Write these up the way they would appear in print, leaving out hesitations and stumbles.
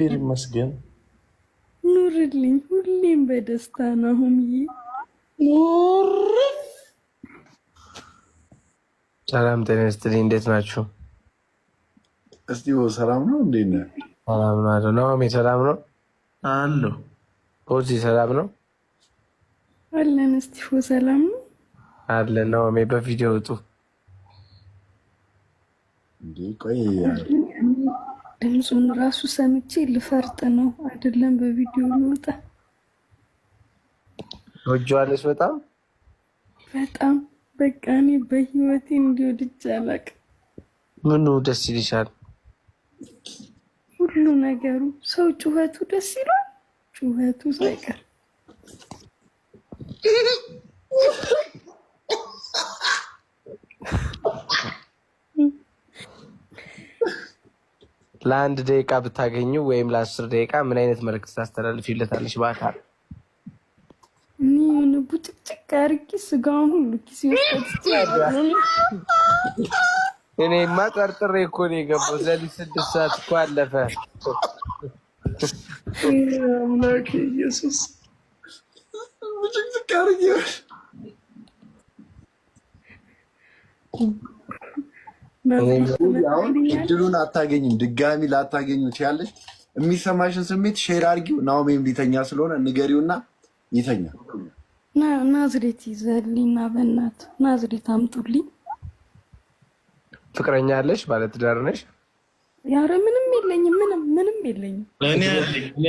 እግዚአብሔር ይመስገን። ኑርልኝ ሁሌም በደስታ ነው። ሁምዬ ሰላም ጤና ይስጥልኝ። እንዴት ናችሁ? እስቲ ሰላም ነው? እንዴት ነህ? ሰላም ነው አለ ናኦሚ። ሰላም ነው አሎ። ፖዚ ሰላም ነው አለን። እስቲፎ ሰላም ነው አለ ናኦሚ። በቪዲዮ ውጡ እንዴ? ቆይ ድምፁን ራሱ ሰምቼ ልፈርጥ ነው አይደለም? በቪዲዮ ልወጣ ወጆአለሽ በጣም በጣም በቃ እኔ በህይወቴ እንዲወድጅ አላውቅም። ምኑ ደስ ይልሻል? ሁሉ ነገሩ፣ ሰው ጩኸቱ ደስ ይላል። ጩኸቱ ሳይቀር ለአንድ ደቂቃ ብታገኙ ወይም ለ10 ደቂቃ ምን አይነት መልዕክት ታስተላልፊለታለሽ? በአካል እኔ የሆነ ቡጭቅጭቅ አድርጌ ስጋውን ሁሉ ኪሴ ውስጥ እኔማ ጠርጥሬ እኮ ነው የገባው። ለሊት 6 ሰዓት እኮ አለፈ። አምላኬ ኢየሱስ ቡጭቅጭቅ አድርጌ አሁን እድሉን አታገኝም። ድጋሚ ላታገኙ ትችያለሽ። የሚሰማሽን ስሜት ሼር አድርጊው። ናኦሚም ሊተኛ ስለሆነ ንገሪውና ይተኛ። ናዝሬት ይዘልኝና በእናትህ ናዝሬት አምጡልኝ። ፍቅረኛ አለሽ? ባለትዳር ነሽ? ያረ ምንም የለኝም። ምንም የለኝም። እኔ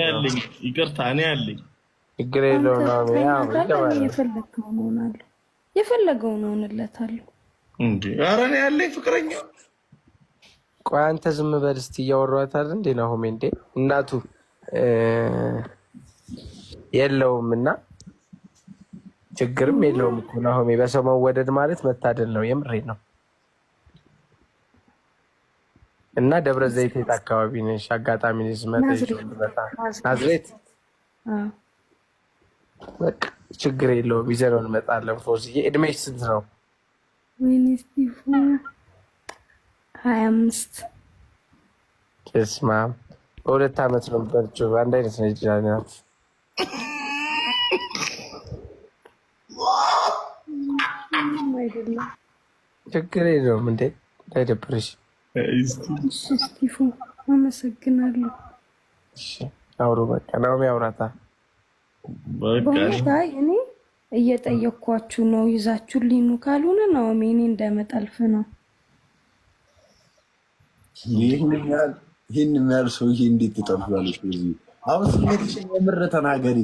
አለኝ። ይቅርታ እኔ አለኝ። ችግር የለውም ናኦሚ። የፈለገውን እሆንለታለሁ። እንዴ ኧረ እኔ ያለኝ ፍቅረኛ። ቆይ አንተ ዝም በል እስቲ። እያወራኋት አይደል እንዴ ናኦሚ? እንዴ እናቱ የለውም እና ችግርም የለውም እኮ ናኦሚ። በሰው መወደድ ማለት መታደል ነው። የምሬን ነው። እና ደብረ ዘይት የት አካባቢ ነሽ? አጋጣሚ ነሽ ናዝሬት? በቃ ችግር የለውም። ይዘነው እንመጣለን። ፎዝዬ እድሜሽ ስንት ነው? ወይኔ ስቲፎ 25 ስማ፣ በ2 ዓመት ነው የምትበልጪው። አንድ አይነት ነች ናት። ችግር የለውም። እንዴ እንዳይደብርሽ። ስቲፎ አመሰግናለሁ። አውሩ በቃ ናኦሚ አውራታ። በእውነት እኔ እየጠየኳችሁ ነው። ይዛችሁልኝ ነው። ካልሆነ ናኦሚ እኔ እንደመጠልፍ ነው። ይህን የሚያል ሰውዬ እንዴት ትጠልፊያለሽ? አሁን ስሜትሽን የምር ተናገሪ።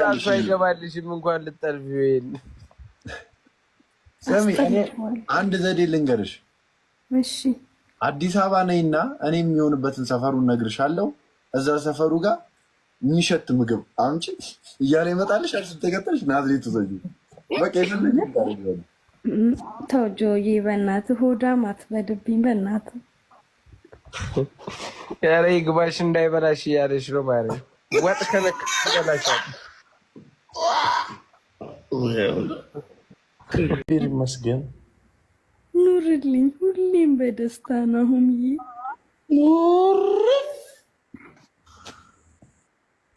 ራሱ አይገባልሽም እንኳን ልጠልፊ። ስሚ እኔ አንድ ዘዴ ልንገርሽ። እሺ አዲስ አበባ ነይና እኔ የሚሆንበትን ሰፈሩን እነግርሻለሁ። እዛ ሰፈሩ ጋር የሚሸት ምግብ አምጪ እያለ ይመጣልሽ። አልስተገጠልሽ ናዝሬት ዘዩ በቃ ይፈልግ ይባላል። ተው ጆዬ በእናትህ ሆዳም አትበድብኝ በእናትህ። ኧረ ይግባሽ እንዳይበላሽ እያለሽ ነው ማለት ወጥ ከነክ ይበላሻል። እግዚአብሔር ይመስገን። ኑርልኝ ሁሌም በደስታ ነው። ሁምዬ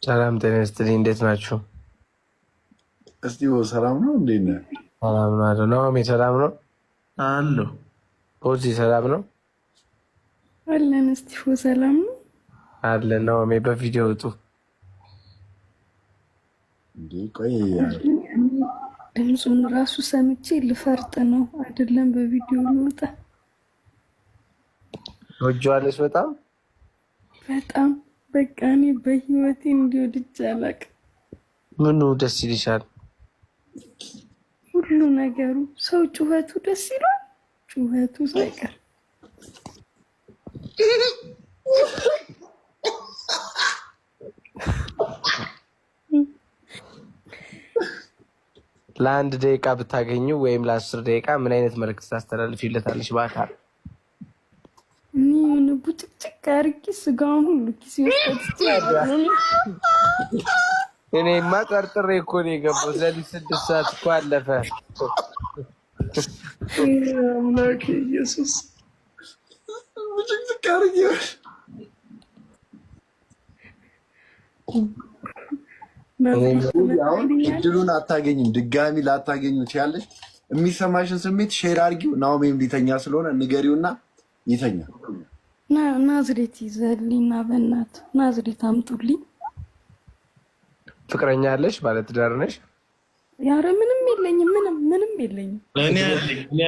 ሰላም ጤና ይስጥልኝ። እንዴት ናችሁ? እስቲ ሰላም ነው? እንዴት ነህ? ሰላም ነው አለ ናኦሚ። ሰላም ነው አሎ። ፖዚ ሰላም ነው አለን። እስቲፎ ሰላም ነው አለ ናኦሚ። በቪዲዮ ውጡ እንዴ? ቆይ ድምፁን ራሱ ሰምቼ ልፈርጥ ነው አይደለም? በቪዲዮ ልወጣ። ወጆአለሽ በጣም በጣም በቃ እኔ በህይወቴ እንዲወድጅ አላውቅም። ምኑ ደስ ይልሻል? ሁሉ ነገሩ፣ ሰው ጩኸቱ ደስ ይላል። ጩኸቱ ሳይቀር ለአንድ ደቂቃ ብታገኙ ወይም ለ10 ደቂቃ ምን አይነት መልዕክት ታስተላልፊለታለሽ? በአካል እኔ የሆነ ቡጭቅጭቅ አድርጌ ስጋውን ሁሉ ኪሴ ውስጥ እኔማ ጠርጥሬ እኮ ነው የገባው። ለሊት 6 ሰዓት እኮ አለፈ። አምላኬ ኢየሱስ ቡጭቅጭቅ አድርጌ አሁን እድሉን አታገኝም፣ ድጋሚ ላታገኙ ትችያለሽ። የሚሰማሽን ስሜት ሼር አድርጊው። ናሆሜም ሊተኛ ስለሆነ ንገሪውና ይተኛ። ናዝሬት ይዘልኝና በእናትህ ናዝሬት አምጡልኝ። ፍቅረኛ አለሽ? ባለትዳር ነሽ? ያረ ምንም የለኝም፣ ምንም የለኝም። እኔ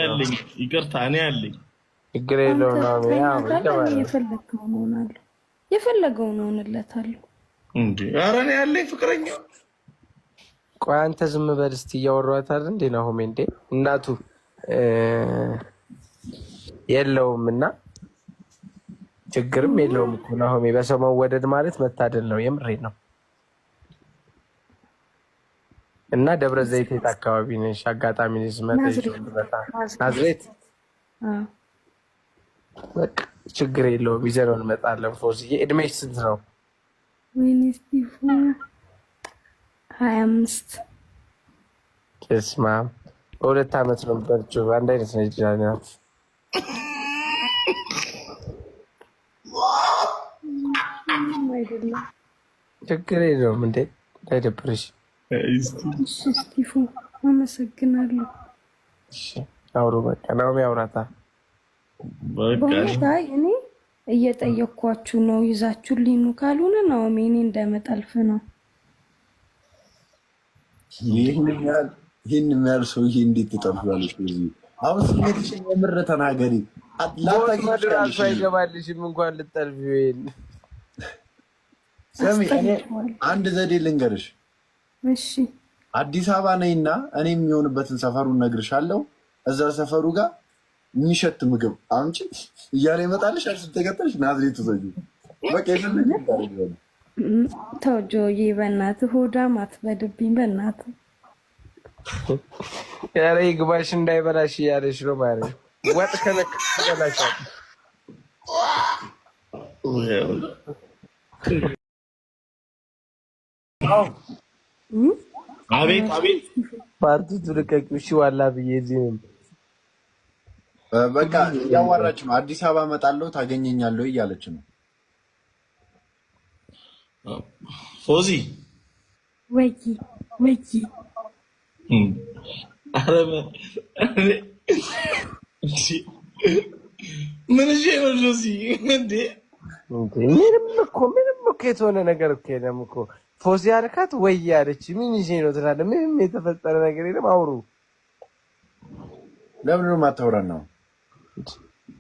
አለኝ። ይቅርታ እኔ አለኝ። ችግር የለውም ነው የፈለገውን እሆንለታለሁ። እንዴ ኧረ እኔ ያለኝ ፍቅረኛ። ቆይ አንተ ዝም በል እስኪ፣ እያወራሁት አይደል እንዴ ናሆሜ? እንዴ እናቱ የለውም እና ችግርም የለውም እኮ ናሆሜ። በሰው መወደድ ማለት መታደል ነው። የምሬን ነው። እና ደብረ ዘይት የት አካባቢ ነሽ? አጋጣሚ ናዝሬት። በቃ ችግር የለውም፣ ይዘነው እንመጣለን። ፎዝዬ እድሜሽ ስንት ነው? 25 ስማ፣ በ2 ዓመት ነው በርቹ። አንድ አይነት ነች ናት። ችግር የለውም እንዴ እንዳይደብርሽ። ስቲፎ አመሰግናለሁ። አውሩ በቃ ነው ያውራታ። በቃ እኔ እየጠየኳችሁ ነው፣ ይዛችሁልኝ ነው። ካልሆነ ነው እኔ እንደመጣልፍ ነው። ይህን የሚያል ሰውዬ እንዴት ትጠልፊያለሽ? አሁን ስሜትሽን የምር ተናገሪ። ላታጊራሱ አይገባልሽም እንኳን ልጠልፊ። ሰሚ እኔ አንድ ዘዴ ልንገርሽ። እሺ አዲስ አበባ ነይና እኔ የሚሆንበትን ሰፈሩን እነግርሻለሁ። እዛ ሰፈሩ ጋር የሚሸት ምግብ አምጪ እያለ ይመጣልሽ። አልስተገጠሽ ናዝሬት ዘጁ በቃ ይፈልግ ተው ጆዬ፣ በእናትህ ሆዳም አትበድብኝ በእናትህ። ኧረ ይግባሽ እንዳይበላሽ እያለሽ ነው ማለት ወጥ ከነክ ይበላሻል። አቤት ፓርቲቱ ልቀቂ እሺ። ዋላ ብዬ እዚህም በቃ እያዋራች ነው። አዲስ አበባ እመጣለሁ ታገኘኛለሁ እያለች ነው። ፎዚ ወይ ኧረ ምን እሺ ነው ጆሲ? እንዴ ምንም እኮ የተሆነ ነገር እኮ የለም እኮ። ፎዚ አልካት ወይ ያለች ምን ይዤ ነው ትላለህ? ምንም የተፈጠረ ነገር የለም። አውሩ። ለምን ነው የማታወራን ነው?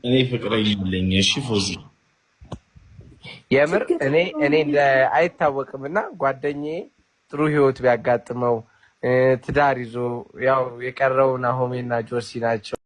እኔ ፍቅረኛ አለኝ። እሺ ፎዚ የምር እኔ እንደ አይታወቅምና ጓደኛዬ ጥሩ ህይወት ቢያጋጥመው ትዳር ይዞ ያው የቀረው ናሆሜና ጆሲ ናቸው።